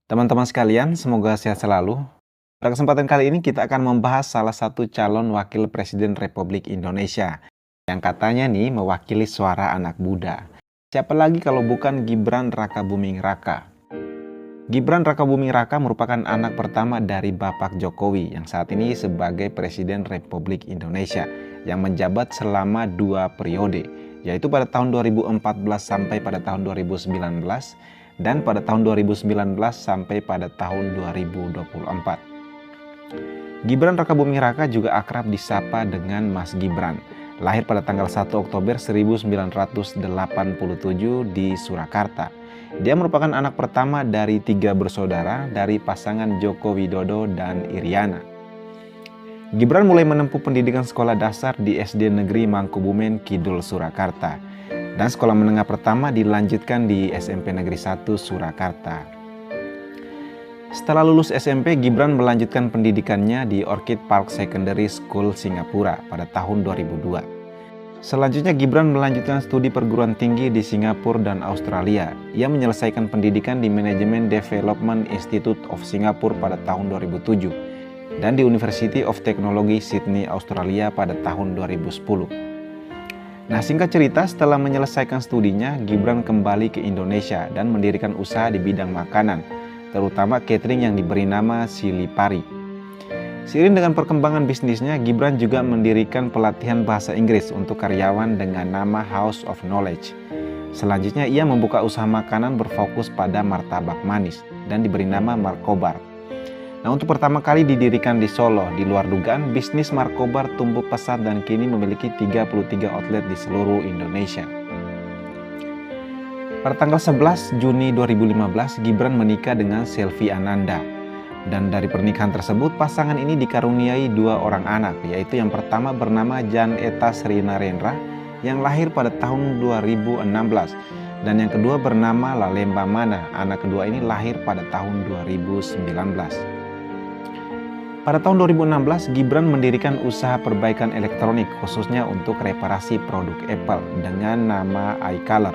Teman-teman sekalian, semoga sehat selalu. Pada kesempatan kali ini kita akan membahas salah satu calon wakil presiden Republik Indonesia yang katanya nih mewakili suara anak muda. Siapa lagi kalau bukan Gibran Rakabuming Raka. Gibran Rakabuming Raka merupakan anak pertama dari Bapak Jokowi yang saat ini sebagai Presiden Republik Indonesia yang menjabat selama 2 periode, yaitu pada tahun 2014 sampai pada tahun 2019 dan pada tahun 2019 sampai pada tahun 2024. Gibran Rakabuming Raka juga akrab disapa dengan Mas Gibran. Lahir pada tanggal 1 Oktober 1987 di Surakarta. Dia merupakan anak pertama dari 3 bersaudara dari pasangan Joko Widodo dan Iriana. Gibran mulai menempuh pendidikan sekolah dasar di SD Negeri Mangkubumen Kidul Surakarta. Dan sekolah menengah pertama dilanjutkan di SMP Negeri 1 Surakarta. Setelah lulus SMP, Gibran melanjutkan pendidikannya di Orchid Park Secondary School Singapura pada tahun 2002. Selanjutnya Gibran melanjutkan studi perguruan tinggi di Singapura dan Australia. Ia menyelesaikan pendidikan di Management Development Institute of Singapore pada tahun 2007 dan di University of Technology Sydney, Australia pada tahun 2010. Nah, singkat cerita, setelah menyelesaikan studinya, Gibran kembali ke Indonesia dan mendirikan usaha di bidang makanan, terutama catering yang diberi nama Silipari. Seiring dengan perkembangan bisnisnya, Gibran juga mendirikan pelatihan bahasa Inggris untuk karyawan dengan nama House of Knowledge. Selanjutnya, ia membuka usaha makanan berfokus pada martabak manis dan diberi nama Markobar. Nah, untuk pertama kali didirikan di Solo, di luar dugaan, bisnis Markobar tumbuh pesat dan kini memiliki 33 outlet di seluruh Indonesia. Pada tanggal 11 Juni 2015, Gibran menikah dengan Selvi Ananda. Dan dari pernikahan tersebut, pasangan ini dikaruniai 2 orang anak, yaitu yang pertama bernama Jan Eta Sri Narendra yang lahir pada tahun 2016. Dan yang kedua bernama Lalemba Mana, anak kedua ini lahir pada tahun 2019. Pada tahun 2016, Gibran mendirikan usaha perbaikan elektronik khususnya untuk reparasi produk Apple dengan nama iColor.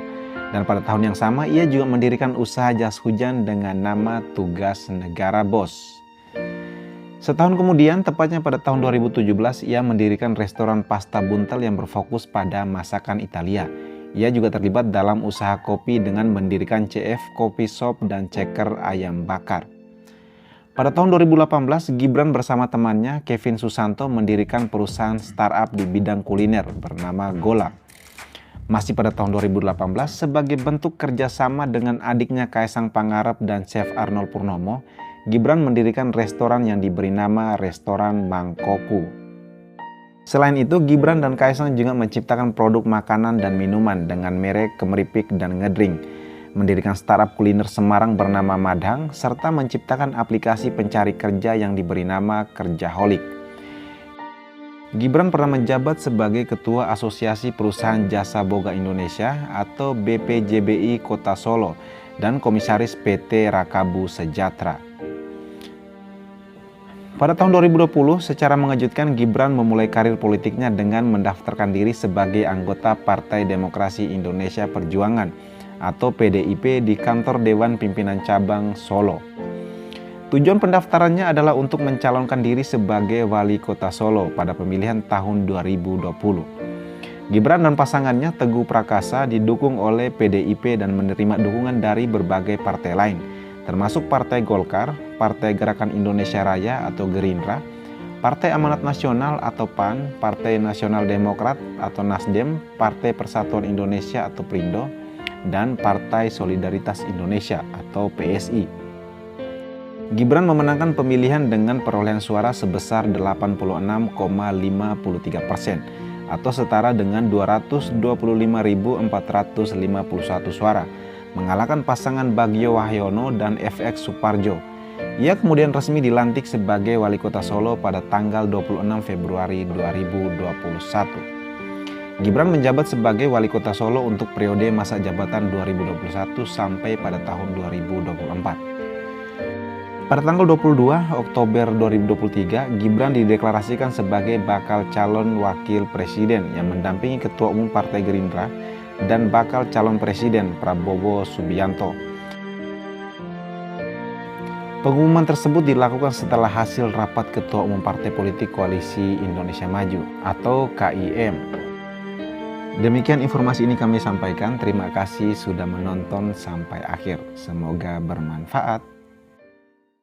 Dan pada tahun yang sama, ia juga mendirikan usaha jas hujan dengan nama Tugas Negara Bos. Setahun kemudian, tepatnya pada tahun 2017, ia mendirikan restoran pasta buntel yang berfokus pada masakan Italia. Ia juga terlibat dalam usaha kopi dengan mendirikan CF Coffee Shop dan Ceker Ayam Bakar. Pada tahun 2018, Gibran bersama temannya Kevin Susanto mendirikan perusahaan startup di bidang kuliner bernama Gola. Masih pada tahun 2018, sebagai bentuk kerjasama dengan adiknya Kaisang Pangarep dan Chef Arnold Purnomo, Gibran mendirikan restoran yang diberi nama Restoran Mangkoku. Selain itu, Gibran dan Kaisang juga menciptakan produk makanan dan minuman dengan merek Kemeripik dan Ngedring, mendirikan startup kuliner Semarang bernama Madang, serta menciptakan aplikasi pencari kerja yang diberi nama Kerjaholic. Gibran pernah menjabat sebagai Ketua Asosiasi Perusahaan Jasa Boga Indonesia atau BPJBI Kota Solo dan Komisaris PT Rakabu Sejahtera. Pada tahun 2020, secara mengejutkan Gibran memulai karir politiknya dengan mendaftarkan diri sebagai anggota Partai Demokrasi Indonesia Perjuangan atau PDIP di kantor Dewan Pimpinan Cabang Solo. Tujuan pendaftarannya adalah untuk mencalonkan diri sebagai wali kota Solo pada pemilihan tahun 2020. Gibran dan pasangannya Teguh Prakasa didukung oleh PDIP dan menerima dukungan dari berbagai partai lain, termasuk Partai Golkar, Partai Gerakan Indonesia Raya atau Gerindra, Partai Amanat Nasional atau PAN, Partai Nasional Demokrat atau Nasdem, Partai Persatuan Indonesia atau Perindo, dan Partai Solidaritas Indonesia atau PSI. Gibran memenangkan pemilihan dengan perolehan suara sebesar 86,53% atau setara dengan 225.451 suara, mengalahkan pasangan Bagio Wahyono dan FX Suparjo. Ia kemudian resmi dilantik sebagai wali kota Solo pada tanggal 26 Februari 2021. Gibran menjabat sebagai wali kota Solo untuk periode masa jabatan 2021 sampai pada tahun 2024. Pada tanggal 22 Oktober 2023, Gibran dideklarasikan sebagai bakal calon wakil presiden yang mendampingi Ketua Umum Partai Gerindra dan bakal calon presiden Prabowo Subianto. Pengumuman tersebut dilakukan setelah hasil rapat Ketua Umum Partai Politik Koalisi Indonesia Maju atau KIM. Demikian informasi ini kami sampaikan. Terima kasih sudah menonton sampai akhir. Semoga bermanfaat.